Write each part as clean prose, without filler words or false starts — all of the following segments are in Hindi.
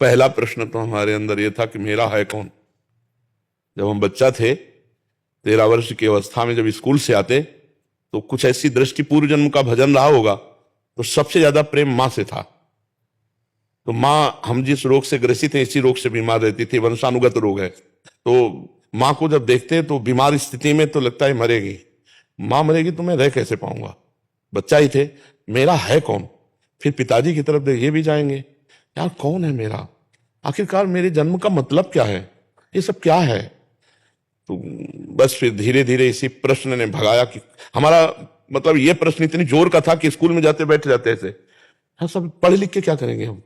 पहला प्रश्न तो हमारे अंदर यह था कि मेरा है कौन। जब हम बच्चा थे, 13 वर्ष की अवस्था में जब स्कूल से आते तो कुछ ऐसी दृष्टि, पूर्व जन्म का भजन रहा होगा, तो सबसे ज्यादा प्रेम माँ से था। तो माँ, हम जिस रोग से ग्रसित हैं इसी रोग से बीमार रहती थी, वंशानुगत रोग है। तो माँ को जब देखते हैं तो बीमार स्थिति में तो लगता है मरेगी, माँ मरेगी तो मैं रह कैसे पाऊंगा। बच्चा ही थे, मेरा है कौन। फिर पिताजी की तरफ ये भी जाएंगे, यार कौन है मेरा, आखिरकार मेरे जन्म का मतलब क्या है, ये सब क्या है। तो बस फिर धीरे धीरे इसी प्रश्न ने भगाया कि हमारा मतलब ये प्रश्न इतनी जोर का था कि स्कूल में जाते बैठ जाते ऐसे, हाँ सब पढ़ लिख के क्या करेंगे हम,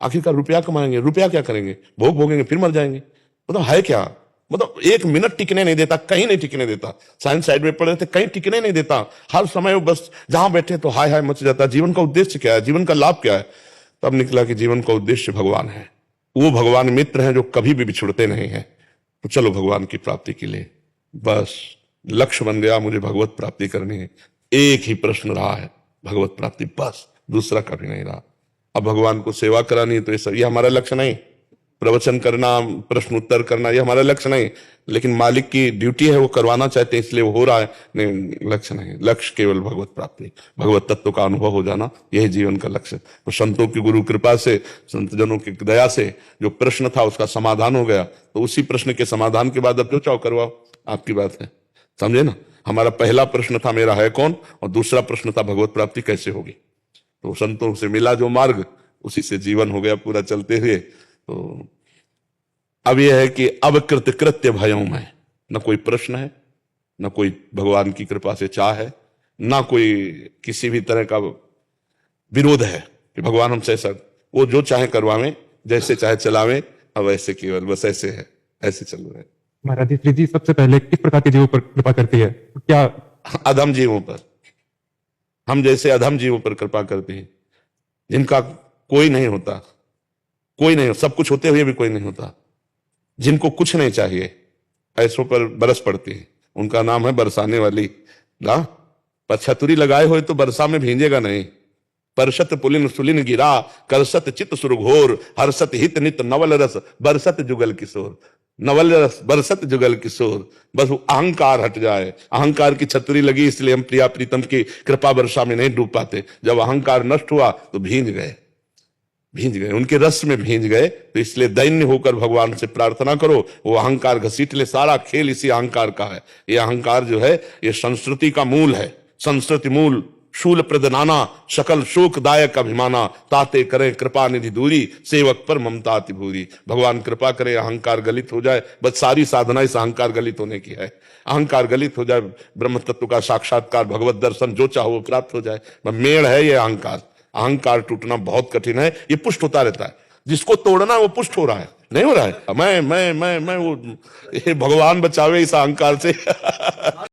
आखिरकार रुपया कमाएंगे, रुपया क्या करेंगे, भोग भोगेंगे फिर मर जाएंगे, मतलब है क्या। मतलब 1 मिनट टिकने नहीं देता, कहीं नहीं टिकने देता। साइंस साइड में पढ़े थे, कहीं टिकने नहीं देता। हर समय वो बस जहां बैठे तो हाय हाय मच जाता। जीवन का उद्देश्य क्या है, जीवन का लाभ क्या है। तब निकला कि जीवन का उद्देश्य भगवान है। वो भगवान मित्र हैं जो कभी भी बिछुड़ते नहीं है। तो चलो भगवान की प्राप्ति के लिए, बस लक्ष्य बन गया, मुझे भगवत प्राप्ति करनी है। एक ही प्रश्न रहा है, भगवत प्राप्ति, बस दूसरा कभी नहीं रहा। अब भगवान को सेवा करानी है तो ये हमारा लक्ष्य नहीं, प्रवचन करना, प्रश्न उत्तर करना, ये हमारा लक्ष्य नहीं। लेकिन मालिक की ड्यूटी है, वो करवाना चाहते हैं इसलिए वो हो रहा है। नहीं, लक्ष्य नहीं, लक्ष्य केवल भगवत प्राप्ति, भगवत तत्व का अनुभव हो जाना, यही जीवन का लक्ष्य। तो संतों की गुरु कृपा से, संत जनों की दया से जो प्रश्न था उसका समाधान हो गया। तो उसी प्रश्न के समाधान के बाद अब जो चाहो करवाओ, आपकी बात है, समझे ना। हमारा पहला प्रश्न था मेरा है कौन, और दूसरा प्रश्न था भगवत प्राप्ति कैसे होगी। तो संतों से मिला जो मार्ग, उसी से जीवन हो गया पूरा चलते हुए। तो अब यह है कि अब कृत कृत्य भयों में न कोई प्रश्न है, न कोई भगवान की कृपा से चाह है, ना कोई किसी भी तरह का विरोध है कि भगवान हमसे ऐसा, वो जो चाहे करवावें, जैसे चाहे चलावें। अब ऐसे केवल बस ऐसे है, ऐसे चल रहे हैं। महाराज जी, श्री जी सबसे पहले किस प्रकार के जीवों पर कृपा करती है, क्या? अधम जीवों पर, हम जैसे अधम जीवों पर कृपा करते हैं, जिनका कोई नहीं होता, कोई नहीं, सब कुछ होते हुए भी कोई नहीं होता, जिनको कुछ नहीं चाहिए, ऐसों पर बरस पड़ती है। उनका नाम है बरसाने वाली। ना पर छतुरी लगाए हुए तो बरसा में भींजेगा नहीं। परसत पुलिन सुलिन गिरा, करसत चित सुरघोर, हर्षत हित नित नवल रस, बरसत जुगल किशोर। नवल रस बरसत जुगल किशोर, बस वो अहंकार हट जाए। अहंकार की छतरी लगी इसलिए हम प्रिया प्रीतम की कृपा वर्षा में नहीं डूब पाते। जब अहंकार नष्ट हुआ तो भींज गए, भींज गए, उनके रस में भींज गए। तो इसलिए दैन्य होकर भगवान से प्रार्थना करो, वो अहंकार घसीट ले। सारा खेल इसी अहंकार का है। ये अहंकार जो है ये संस्कृति का मूल है। संस्कृति मूल शूल प्रदनाना, सकल शोकदायक अभिमाना, ताते करे कृपा निधि दूरी, सेवक पर ममता अति भूरी। भगवान कृपा करे अहंकार गलित हो जाए, बस सारी साधना इस अहंकार गलित होने की है। अहंकार गलित हो जाए, ब्रह्म तत्व का साक्षात्कार, भगवत दर्शन जो चाहो वो प्राप्त हो जाए। मेड़ है ये अहंकार। अहंकार टूटना बहुत कठिन है, ये पुष्ट होता रहता है। जिसको तोड़ना वो पुष्ट हो रहा है, नहीं हो रहा है। मैं वो, ये भगवान बचावे इस अहंकार से।